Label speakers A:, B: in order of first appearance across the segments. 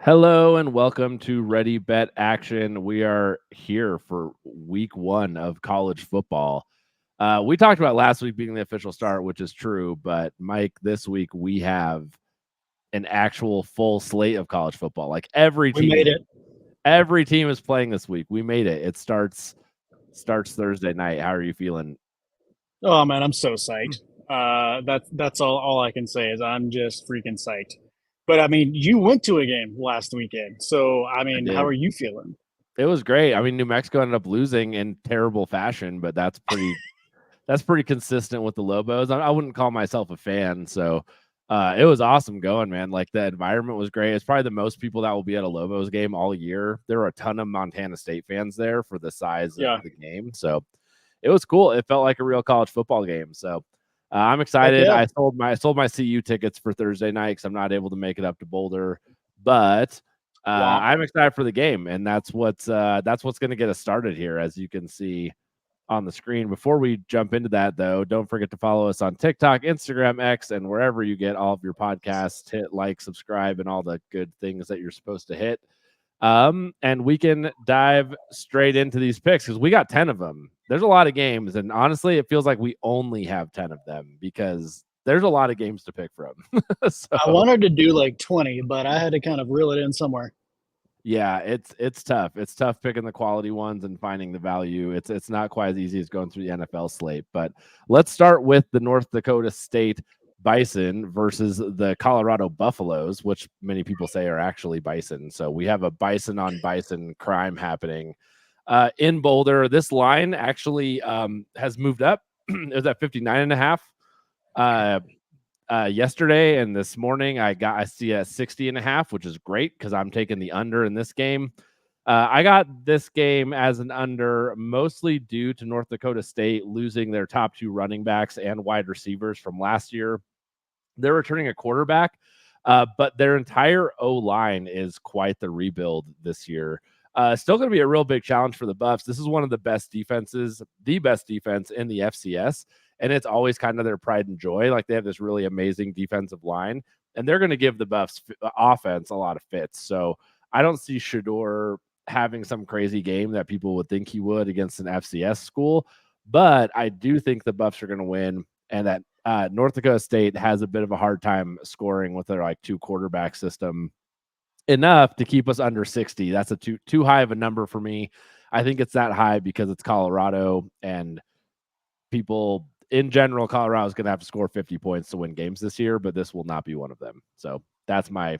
A: Hello and welcome to Ready Bet Action. We are here for week 1 of college football. We talked about last week being the official start, which is true, but Mike, this week we have an actual full slate of college football. Like every
B: We made it.
A: team is playing this week. We made it. It starts Thursday night. How are you feeling?
B: Oh man, I'm so psyched. That's all I can say is I'm just freaking psyched. But I mean, you went to a game last weekend, so I
A: I
B: mean, how
A: did.
B: are you feeling?
A: It was great. I mean, New Mexico ended up losing in terrible fashion, but that's pretty consistent with the Lobos. I wouldn't call myself a fan, so it was awesome going, man. Like the environment was great. It's probably the most people that will be at a Lobos game all year. There were a ton of Montana State fans there for the size of
B: Yeah,
A: the game, so it was cool. It felt like a real college football game. So I'm
B: heck
A: excited.
B: yeah,
A: I sold my CU tickets for Thursday night because I'm not able to make it up to Boulder, but
B: womp.
A: I'm excited for the game, and that's what's going to get us started here, as you can see on the screen. Before we jump into that, though, don't forget to follow us on TikTok, Instagram, X, and wherever you get all of your podcasts. Hit like, subscribe, and all the good things that you're supposed to hit. And we can dive straight into these picks because we got 10 of them. There's a lot of games, and honestly, it feels like we only have 10 of them because there's a lot of games to pick from.
B: I
A: So
B: wanted to do like 20, but I had to kind of reel it in somewhere.
A: yeah, it's tough. It's tough picking the quality ones and finding the value. It's not quite as easy as going through the NFL slate. But let's start with the North Dakota State Bison versus the Colorado Buffaloes, which many people say are actually bison. So we have a bison on bison crime happening in Boulder. This line actually has moved up. It was at 59.5. Yesterday and this morning I see a 60.5, which is great because I'm taking the under in this game. I got this game as an under mostly due to North Dakota State losing their top 2 running backs and wide receivers from last year. They're returning a quarterback, but their entire O-line is quite the rebuild this year. Still going to be a real big challenge for the Buffs. This is one of the best defenses, the best defense in the FCS, and it's always kind of their pride and joy. Like they have this really amazing defensive line, and they're going to give the Buffs offense a lot of fits. So I don't see Shedeur having some crazy game that people would think he would against an FCS school, but I do think the Buffs are going to win, and that North Dakota State has a bit of a hard time scoring with their like 2 quarterback system enough to keep us under 60. That's a too high of a number for me. I think it's that high because it's Colorado, and people in general, Colorado is going to have to score 50 points to win games this year, but this will not be one of them. So that's my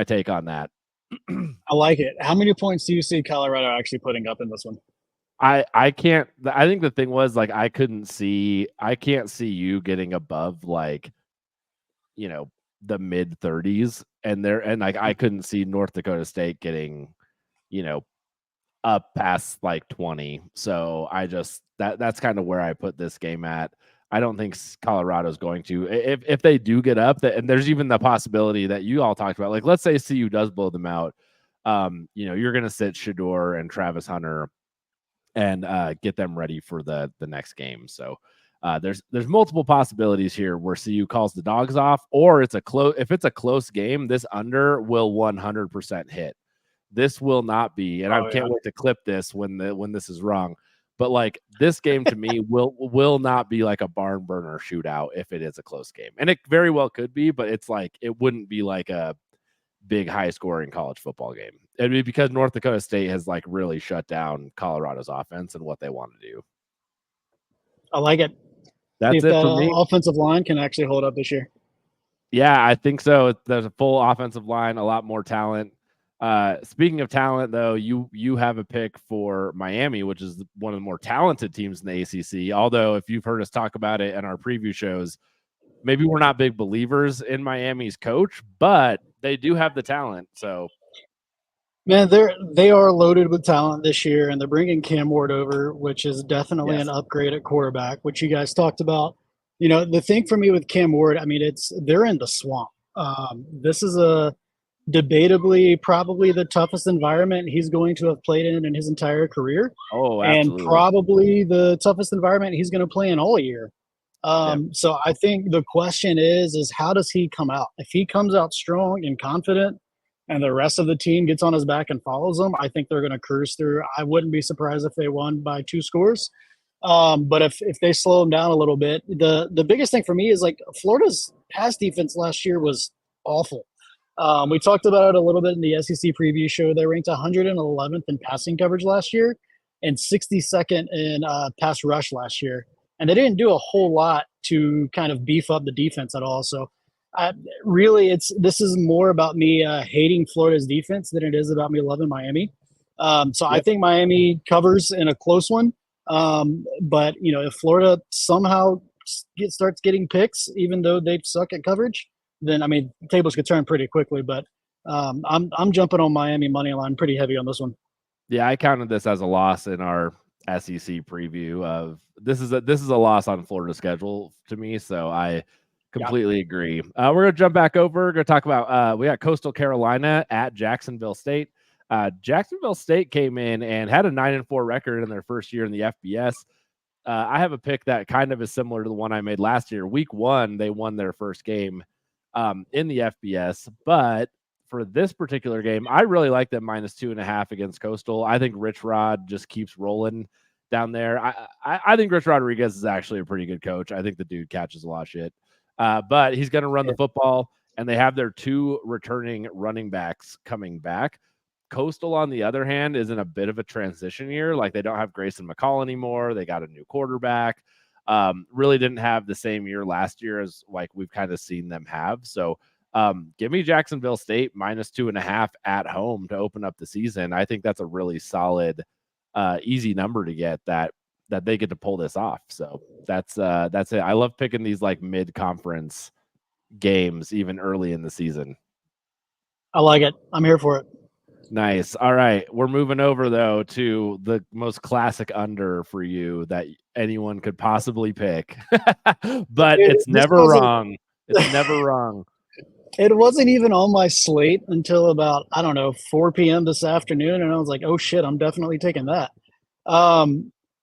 A: take on that.
B: I like it. How many points do you see Colorado actually putting up in this one?
A: I can't. I think the thing was like I can't see you getting above like the mid 30s, and like I couldn't see North Dakota State getting you know up past like 20. So I just that's kind of where I put this game at. I don't think Colorado's going to. If they do get up, and there's even the possibility that you all talked about, like let's say CU does blow them out. You're going to sit Shedeur and Travis Hunter and get them ready for the next game. So there's multiple possibilities here where CU calls the dogs off, or it's a close. If it's a close game, this under will 100% hit. This will not be, and I
B: Oh yeah,
A: can't wait to clip this when this is wrong. But like this game to me will not be like a barn burner shootout if it is a close game, and it very well could be. But it's like it wouldn't be like a big high scoring college football game. It'd be because North Dakota State has like really shut down Colorado's offense and what they want to do.
B: I like it. See
A: That's
B: if
A: it
B: that
A: for me.
B: offensive line can actually hold up this year.
A: Yeah, I think so. There's a full offensive line, a lot more talent. Speaking of talent, though, you have a pick for Miami, which is one of the more talented teams in the ACC. Although, if you've heard us talk about it in our preview shows, maybe we're not big believers in Miami's coach, but they do have the talent. So,
B: Man, they are loaded with talent this year, and they're bringing Cam Ward over, which is definitely an
A: yes.
B: upgrade at quarterback, which you guys talked about. You know, the thing for me with Cam Ward, I mean, they're in the swamp. This is a debatably probably the toughest environment he's going to have played in his entire career,
A: Oh,
B: and
A: absolutely.
B: probably the toughest environment he's going to play in all year.
A: Yep.
B: So I think the question is how does he come out? If he comes out strong and confident, and the rest of the team gets on his back and follows him, I think they're going to cruise through. I wouldn't be surprised if they won by 2 scores. But if they slow him down a little bit, the biggest thing for me is like Florida's pass defense last year was awful. We talked about it a little bit in the SEC preview show. They ranked 111th in passing coverage last year and 62nd in pass rush last year. And they didn't do a whole lot to kind of beef up the defense at all. So really, this is more about me hating Florida's defense than it is about me loving Miami. So I think Miami covers in a close one. But if Florida somehow starts getting picks, even though they suck at coverage, then tables could turn pretty quickly. But I'm jumping on Miami money line pretty heavy on this one.
A: Yeah, I counted this as a loss in our SEC preview. Of this is a loss on Florida's schedule to me, so I completely agree. We're gonna jump back over. We're gonna talk about we got Coastal Carolina at Jacksonville State. Jacksonville State came in and had a 9-4 record in their first year in the FBS. I have a pick that kind of is similar to the one I made last year. Week 1, they won their first game in the FBS, but for this particular game, I really like them -2.5 against Coastal. I think Rich Rod just keeps rolling down there. I think Rich Rodriguez is actually a pretty good coach. I think the dude catches a lot of shit, but he's going to run the football, and they have their 2 returning running backs coming back. Coastal, on the other hand, is in a bit of a transition year. Like, they don't have Grayson McCall anymore. They got a new quarterback. Really didn't have the same year last year as like we've kind of seen them have. So give me Jacksonville State -2.5 at home to open up the season. I think that's a really solid, easy number to get that they get to pull this off. So that's it. I love picking these like mid-conference games even early in the season.
B: I like it. I'm here for it.
A: Nice. All right. We're moving over, though, to the most classic under for you that anyone could possibly pick. But it's never wrong. It's never wrong.
B: It wasn't even on my slate until about, 4 p.m. this afternoon. And I was like, oh, shit, I'm definitely taking that.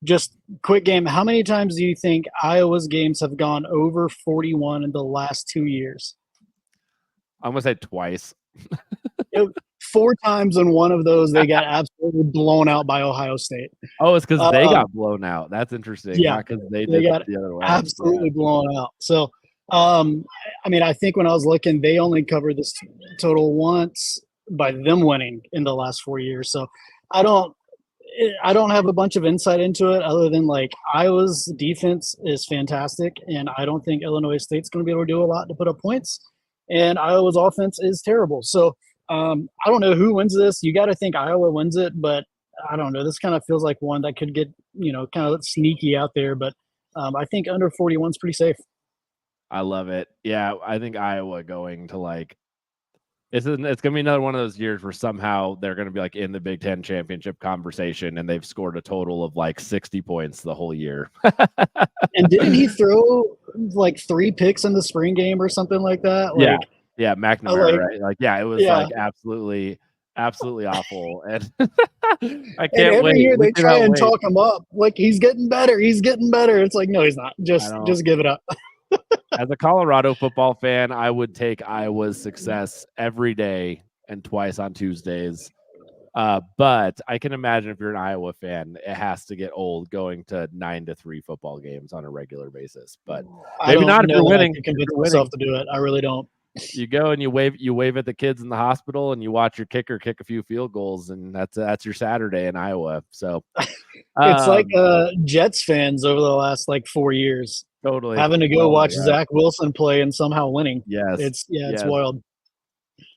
B: Just quick game. How many times do you think Iowa's games have gone over 41 in the last 2 years?
A: I'm going to say twice.
B: 4 times in one of those, they got absolutely blown out by Ohio State.
A: Oh, it's because they got blown out. That's interesting.
B: Yeah,
A: not because they
B: got
A: the other way.
B: Absolutely blown out. So, I think when I was looking, they only covered this total once by them winning in the last 4 years. So, I don't have a bunch of insight into it other than like Iowa's defense is fantastic, and I don't think Illinois State's going to be able to do a lot to put up points. And Iowa's offense is terrible. So I don't know who wins this. You got to think Iowa wins it, but I don't know. This kind of feels like one that could get, kind of sneaky out there. But I think under 41 is pretty safe.
A: I love it. Yeah, I think Iowa going to like it's going to be another one of those years where somehow they're going to be like in the Big Ten championship conversation, and they've scored a total of like 60 points the whole year.
B: And didn't he throw like 3 picks in the spring game or something like that? Like,
A: yeah, McNamara, right? Like, yeah, it was like absolutely awful. And I can't
B: every
A: wait.
B: year they try and talk him up. Like, he's getting better. He's getting better. It's like, no, he's not. Just give it up.
A: As a Colorado football fan, I would take Iowa's success every day and twice on Tuesdays. But I can imagine if you're an Iowa fan, it has to get old going to 9-3 football games on a regular basis. But maybe not if you're winning.
B: I can convince myself to do it. I really don't.
A: You go and you wave at the kids in the hospital, and you watch your kicker kick a few field goals, and that's your Saturday in Iowa. So
B: it's like Jets fans over the last like 4 years.
A: Totally
B: having to go watch Zach Wilson play and somehow winning.
A: Yes.
B: It's wild.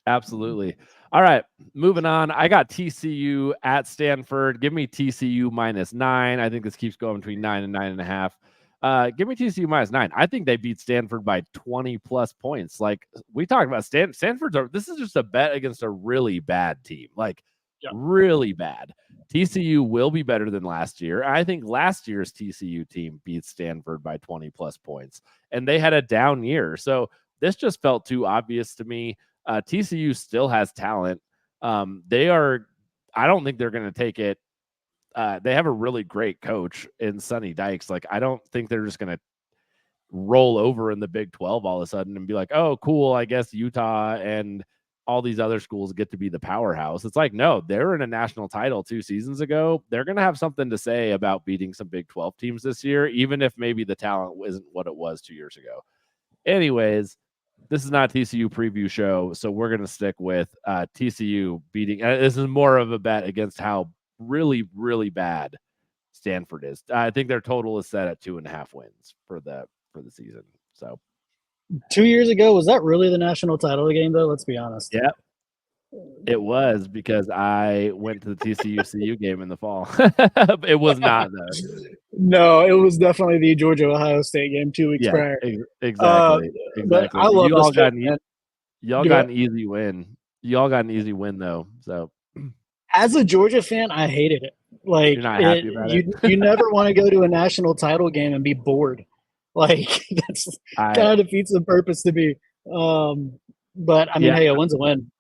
A: Absolutely. All right, moving on. I got TCU at Stanford. Give me TCU -9. I think this keeps going between 9 and 9.5. Give me TCU -9. I think they beat Stanford by 20+ points. Like we talked about, Stanford's. This is just a bet against a really bad team. Like really bad. TCU will be better than last year. I think last year's TCU team beat Stanford by 20+ points, and they had a down year. So this just felt too obvious to me. TCU still has talent. I don't think they're going to take it. They have a really great coach in Sonny Dykes. Like, I don't think they're just going to roll over in the Big 12 all of a sudden and be like, oh, cool, I guess Utah and all these other schools get to be the powerhouse. It's like, no, they're in a national title 2 seasons ago. They're going to have something to say about beating some Big 12 teams this year, even if maybe the talent isn't what it was 2 years ago. Anyways, this is not a TCU preview show, so we're going to stick with TCU beating. This is more of a bet against how really, really bad Stanford is. I think their total is set at 2.5 wins for the season. So
B: 2 years ago, was that really the national title game, though? Let's be honest.
A: yeah, it was, because I went to the TCU CU game in the fall. It was not, though.
B: No, it was definitely the Georgia Ohio State game 2 weeks prior.
A: Exactly.
B: But I love
A: y'all
B: this
A: got
B: pick, man.
A: y'all got an easy win. Y'all got an easy win, though. So
B: as a Georgia fan, I hated it. Like,
A: you're not happy about it.
B: You never want to go to a national title game and be bored. Like, that's kind of defeats the purpose to be. But I mean, hey, a win's a win.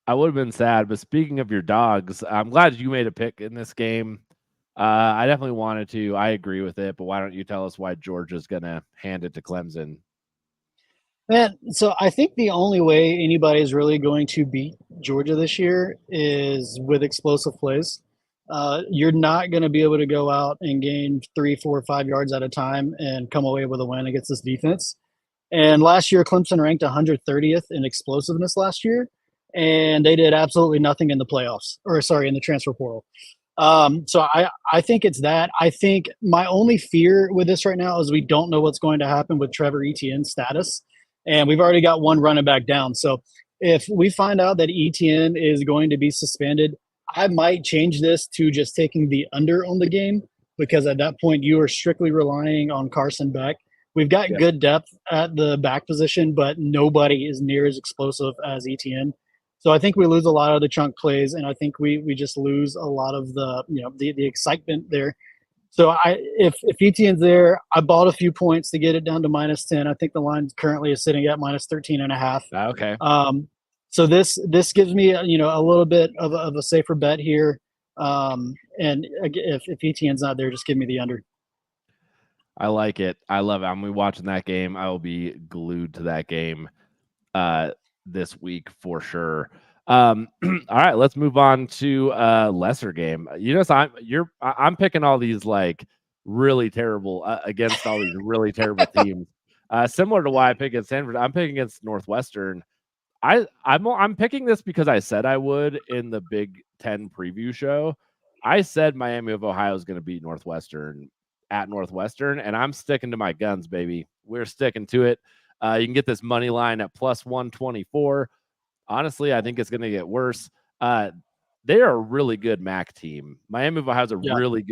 A: I would have been sad, but speaking of your dogs, I'm glad you made a pick in this game. I definitely wanted to. I agree with it, but why don't you tell us why Georgia's going to hand it to Clemson?
B: Man, so I think the only way anybody is really going to beat Georgia this year is with explosive plays. You're not going to be able to go out and gain 3, 4, 5 yards at a time and come away with a win against this defense. And last year, Clemson ranked 130th in explosiveness last year, and they did absolutely nothing in the playoffs, in the transfer portal. So I think it's that. I think my only fear with this right now is we don't know what's going to happen with Trevor Etienne's status. And we've already got one running back down. So if we find out that Etienne is going to be suspended, I might change this to just taking the under on the game, because at that point you are strictly relying on Carson Beck. We've got good depth at the back position, but nobody is near as explosive as Etienne. So I think we lose a lot of the chunk plays, and I think we just lose a lot of the excitement there. So if Etienne's there, I bought a few points to get it down to -10. I think the line currently is sitting at -13.5.
A: Okay.
B: So this gives me a little bit of a safer bet here. And if Etienne's not there, just give me the under.
A: I like it. I love it. I'm gonna be watching that game. I will be glued to that game this week for sure. All right, let's move on to lesser game. I'm picking all these like really terrible against all these really terrible teams. Similar to why I picked against Stanford, I'm picking against Northwestern. I'm picking this because I said I would in the Big Ten preview show. I said Miami of Ohio is going to beat Northwestern at Northwestern, and I'm sticking to my guns, baby. We're sticking to it. You can get this money line at +124. Honestly, I think it's going to get worse. They are a really good MAC team. Miami of Ohio is a really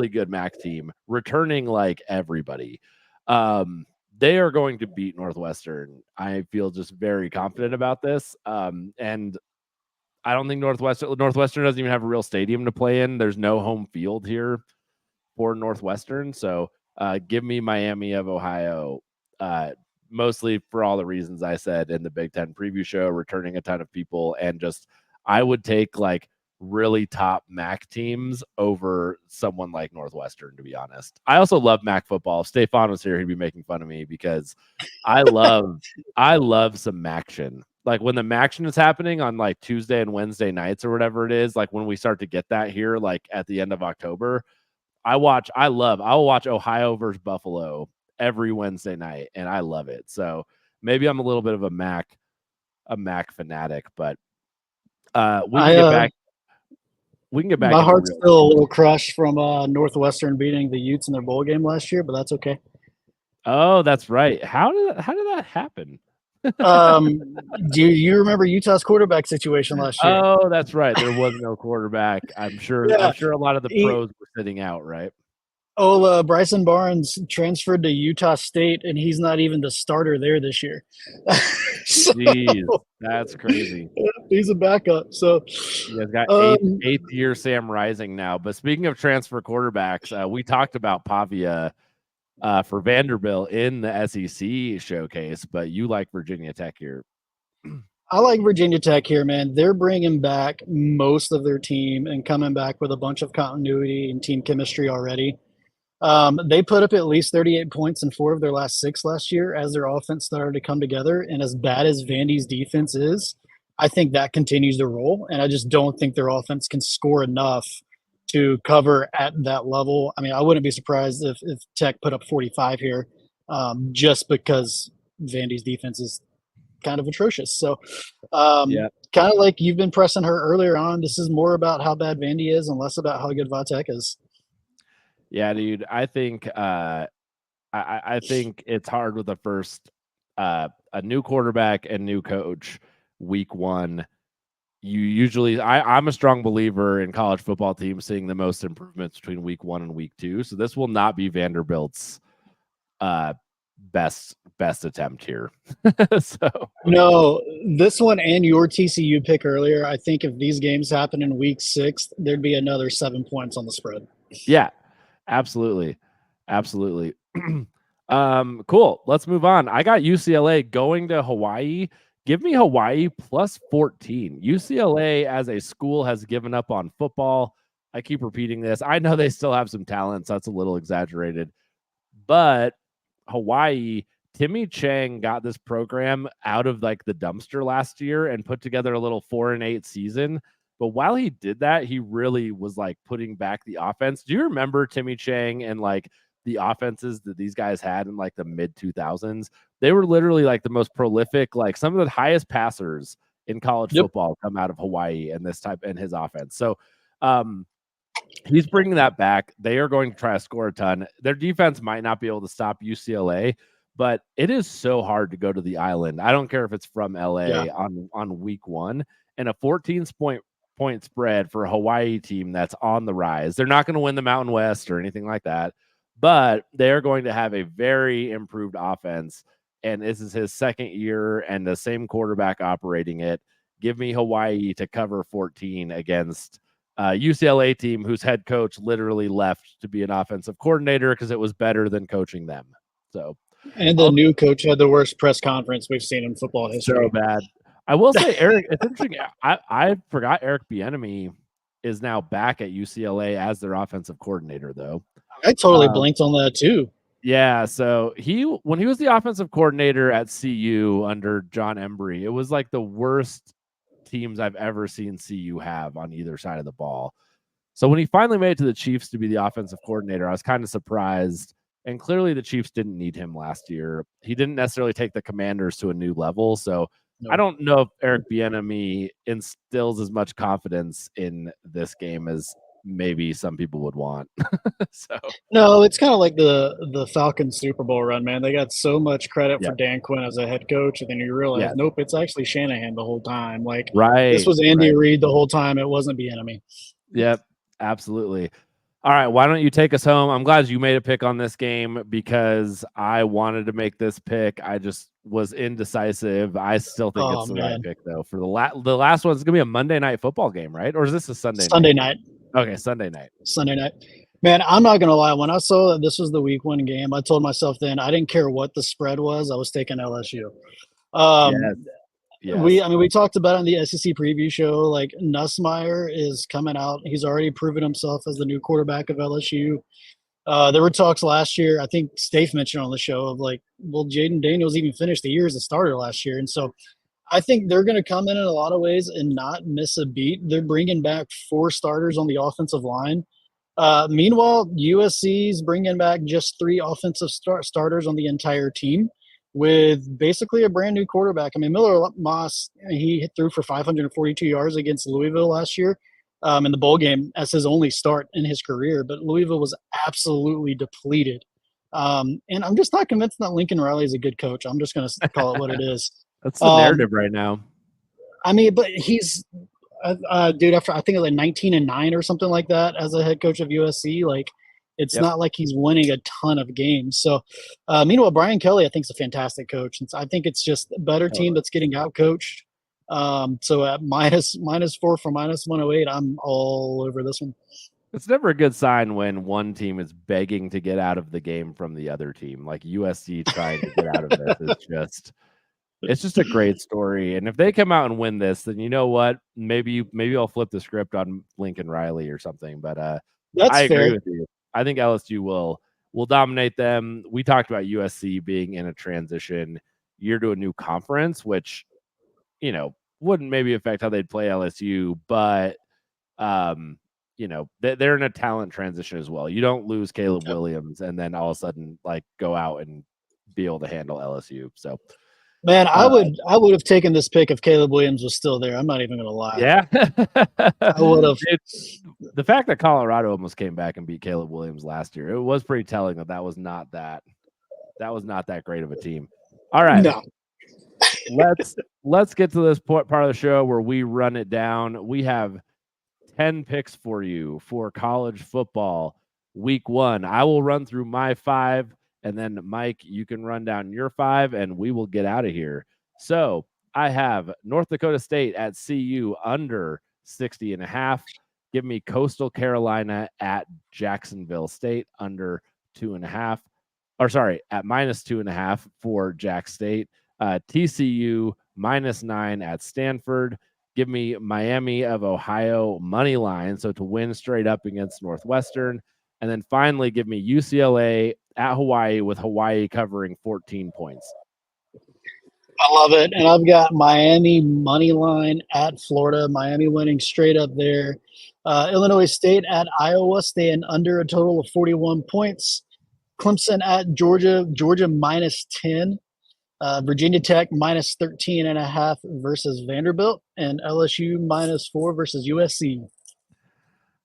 A: good MAC team, returning like everybody. They are going to beat Northwestern. I feel just very confident about this. And I don't think Northwestern doesn't even have a real stadium to play in. There's no home field here for Northwestern. So give me Miami of Ohio. Mostly for all the reasons I said in the Big Ten preview show, returning a ton of people, and just I would take like really top MAC teams over someone like Northwestern, to be honest. I also love MAC football. If Stefan was here, he'd be making fun of me because I love some MACtion. Like when the MACtion is happening on like Tuesday and Wednesday nights or whatever it is, like when we start to get that here, like at the end of October, I'll watch Ohio versus Buffalo every Wednesday night, and I love it. So maybe I'm a little bit of a MAC fanatic, but we can get back.
B: My heart's still a little crushed from Northwestern beating the Utes in their bowl game last year, but that's okay.
A: Oh, that's right. How did that happen?
B: Do you remember Utah's quarterback situation last year?
A: Oh, that's right. There was no quarterback. I'm sure a lot of the pros were sitting out, right?
B: Bryson Barnes transferred to Utah State, and he's not even the starter there this year.
A: Jeez, that's crazy.
B: He's a backup. So
A: you guys got eighth year Sam Rising now. But speaking of transfer quarterbacks, we talked about Pavia for Vanderbilt in the SEC showcase, but you like Virginia Tech here.
B: I like Virginia Tech here, man. They're bringing back most of their team and coming back with a bunch of continuity and team chemistry already. They put up at least 38 points in 4 of their last 6 last year as their offense started to come together. And as bad as Vandy's defense is, I think that continues to roll, and I just don't think their offense can score enough to cover at that level. I mean, I wouldn't be surprised if Tech put up 45 here, just because Vandy's defense is kind of atrocious. So,
A: Yeah.
B: kind of like you've been pressing her earlier on, this is more about how bad Vandy is and less about how good Vatek is.
A: Yeah, dude. I think I think it's hard with the first a new quarterback and new coach week one. You usually I'm a strong believer in college football teams seeing the most improvements between week one and week two. So this will not be Vanderbilt's best attempt here. So
B: No, this one and your TCU pick earlier, I think if these games happen in week 6, there'd be another 7 points on the spread.
A: yeah, absolutely. Absolutely. Cool. Let's move on. I got UCLA going to Hawaii. Give me Hawaii plus 14. UCLA as a school has given up on football. I keep repeating this. I know they still have some talent, so that's a little exaggerated. But Hawaii, Timmy Chang got this program out of like the dumpster last year and put together a little 4-8 season. But while he did that, he really was like putting back the offense. Do you remember Timmy Chang and like the offenses that these guys had in like the mid 2000s? They were literally like the most prolific, like some of the highest passers in college football come out of Hawaii and this type and his offense. So, he's bringing that back. They are going to try to score a ton. Their defense might not be able to stop UCLA, but it is so hard to go to the island. I don't care if it's from LA on week one, and a 14 point spread for a Hawaii team that's on the rise. They're not going to win the Mountain West or anything like that, but they're going to have a very improved offense. And this is his second year and the same quarterback operating it. Give me Hawaii to cover 14 against UCLA team whose head coach literally left to be an offensive coordinator because it was better than coaching them. So,
B: and the new coach had the worst press conference we've seen in football history.
A: So bad. I will say, Eric, it's interesting. I forgot Eric Bieniemy is now back at UCLA as their offensive coordinator, though.
B: I totally blinked on that too.
A: Yeah, so when he was the offensive coordinator at CU under John Embry, it was like the worst teams I've ever seen CU have on either side of the ball. So when he finally made it to the Chiefs to be the offensive coordinator, I was kind of surprised. And clearly the Chiefs didn't need him last year. He didn't necessarily take the Commanders to a new level. So I don't know if Eric Bieniemy instills as much confidence in this game as maybe some people would want. So
B: no, it's kind of like the Falcons Super Bowl run, man. They got so much credit for Dan Quinn as a head coach, and then you realize, nope, it's actually Shanahan the whole time. Like, this was Andy Reid the whole time. It wasn't Bieniemy.
A: Yep, absolutely. All right, why don't you take us home? I'm glad you made a pick on this game because I wanted to make this pick. I just was indecisive. I still think it's the right pick, though. For the last one, it's going to be a Monday Night Football game, right? Or is this a Sunday
B: night?
A: Okay, Sunday night.
B: Man, I'm not going to lie. When I saw that this was the week one game, I told myself then I didn't care what the spread was. I was taking LSU.
A: Yes.
B: We talked about it on the SEC preview show. Like, Nussmeier is coming out. He's already proven himself as the new quarterback of LSU. There were talks last year. I think Steve mentioned on the show of like, well, Jaden Daniels even finished the year as a starter last year. And so I think they're going to come in a lot of ways and not miss a beat. They're bringing back 4 starters on the offensive line. Meanwhile, USC's bringing back just 3 offensive starters on the entire team with basically a brand new quarterback. I mean, Miller Moss, he threw for 542 yards against Louisville last year in the bowl game as his only start in his career. But Louisville was absolutely depleted. And I'm just not convinced that Lincoln Riley is a good coach. I'm just going to call it what it is.
A: That's the narrative right now.
B: I mean, but he's dude, after I think it was like 19-9 or something like that as a head coach of USC, like it's not like he's winning a ton of games. So meanwhile, Brian Kelly, I think, is a fantastic coach. And so I think it's just a better team that's getting out coached. So at -4 for -108, I'm all over this one.
A: It's never a good sign when one team is begging to get out of the game from the other team. Like USC trying to get out of this is it's just a great story. And if they come out and win this, then you know what? Maybe I'll flip the script on Lincoln Riley or something. But
B: that's
A: I agree
B: fair
A: with you. I think LSU will dominate them. We talked about USC being in a transition year to a new conference, which, wouldn't maybe affect how they'd play LSU, but you know, they're in a talent transition as well. You don't lose Caleb Williams and then all of a sudden like go out and be able to handle LSU. So,
B: man, I would have taken this pick if Caleb Williams was still there. I'm not even gonna lie.
A: Yeah,
B: I would have.
A: The fact that Colorado almost came back and beat Caleb Williams last year, it was pretty telling that was not that great of a team. All right,
B: no.
A: let's get to this part of the show where we run it down. We have 10 picks for you for college football week 1. I will run through my 5, and then Mike, you can run down your 5, and we will get out of here. So I have North Dakota State at CU under 60.5. Give me Coastal Carolina at Jacksonville State under 2.5. Or sorry, at -2.5 for Jack State. TCU -9 at Stanford. Give me Miami of Ohio money line, so to win straight up against Northwestern. And then finally, give me UCLA at Hawaii with Hawaii covering 14 points.
B: I love it. And I've got Miami money line at Florida, Miami winning straight up there. Illinois State at Iowa, staying under a total of 41 points. Clemson at Georgia, Georgia -10. Virginia Tech -13.5 versus Vanderbilt, and LSU -4 versus USC.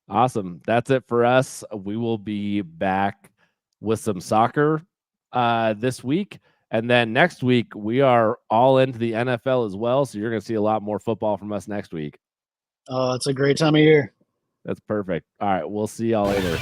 A: Awesome. That's it for us. We will be back with some soccer this week. And then next week, we are all into the NFL as well. So you're going to see a lot more football from us next week.
B: Oh, it's a great time of year.
A: That's perfect. All right. We'll see y'all later.